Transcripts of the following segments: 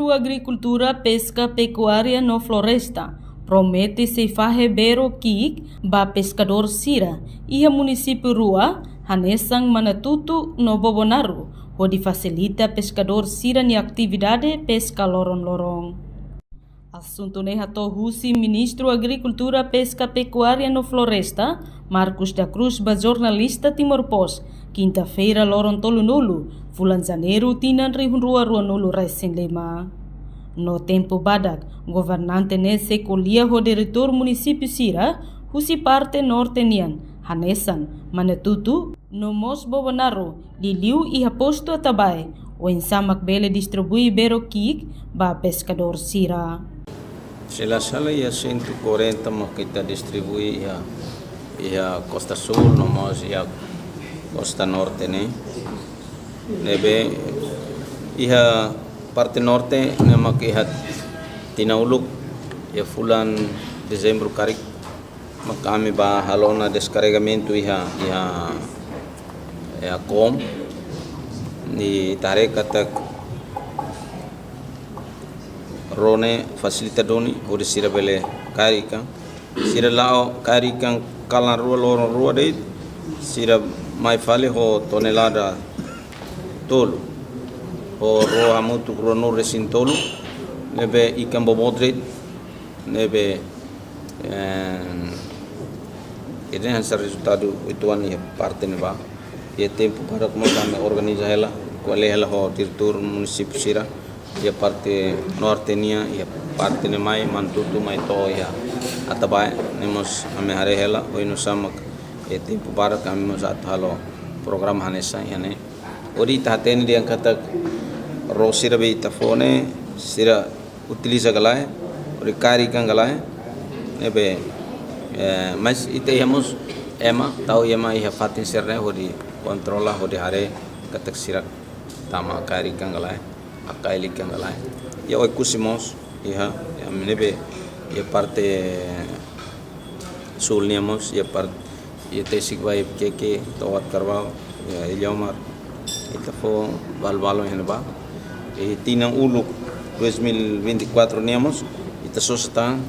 Ministro Agricultura, Pesca, Pecuária no Floresta promete ceifar bero kik ba pescador Sira e a município Rua, Hanesang Manatutu no Bobonaru, onde facilita pescador Sira ni atividade pesca lorong-lorong. Assunto nehato Husi Ministro Agricultura, Pesca, Pecuária no Floresta, Marcos da Cruz, ba jornalista Timor Post, quinta-feira lorong tolu nulu, bulan janeiro tinan rihun rua nulu raisin lema. No tempo badak, governante nesse colia o diretor município Sira, Husi parte nortenian, Hanesan, Manatutu, no Mos Bobonaru, Liliu e aposto atabai, o ensamak bele distribui bero kik ba pescador Sira. Sala ia 140 mas kita distribui ia Costa Sul, nomos ia Costa Norte né. Nebe ia parte norte nama ia Tinauluk ia fulan dezembro karik kami ba halona descarregamento ia kom ni tarik kata Rone facilitadoni ode sira bele karika sira lao karika kalan rua lorong rua de sira mai fale ho tonelada tolu ho roa mutu krono resin tolu nebe ikan bobodret nebe ini hasil resultado ituan ya parte neba ya tempo para kami organiza hela kuale hela ho diretor município Sira ya parte nortenia ya parte ne mai Mantutu mai to ya atabai nemos ame hare hela oi no samak e tempo para kami mos athalo program hanesa yani ori taten dia kata rosira be tafone sira utiliza galai ori kari kan galai nebe mas ite yamos ema tau yema ya fatin serne ori kontrola ori hare katak sirak tama kari kan galai akai likan galai ya oi kusimos ya nebe ya parte sulniamos ya parte ya tesik vai que tawat karwao ya ilyomar ita fo balbalo henba e tinang uluk 2024 niamos ita sostan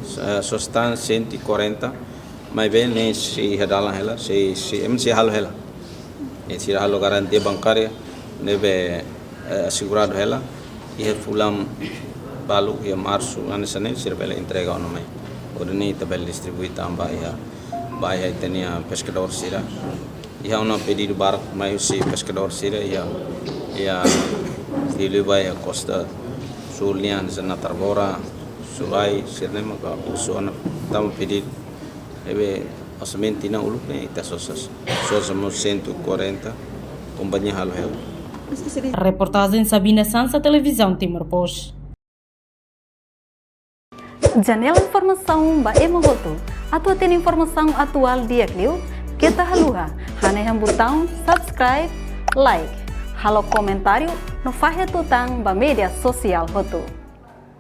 140 mai bene si hadala hela si halo hela e si halo garantia bancaria nebe assegurado hela e fulam balu ya março anesane sirbele entrega ono mai orni tabel distribui tamba ya bahaya tenia pescador Sira ya una pedido bar mai si pescador Sira ya dili bahaya Costa Sulnya zona Tarbora Sulai sirne maka usona tam pedido ebe asamente na uluk ne ita sosas 140 companhia halo helo. Reportagem Sabina Sansa, Televisão Timor Post. Janela informação ba emogoto. Atua tem informação atual dia kliu. Kita haluha. Hane botão subscribe, like. Halo comentário no fahe tutang ba media sosial hotu.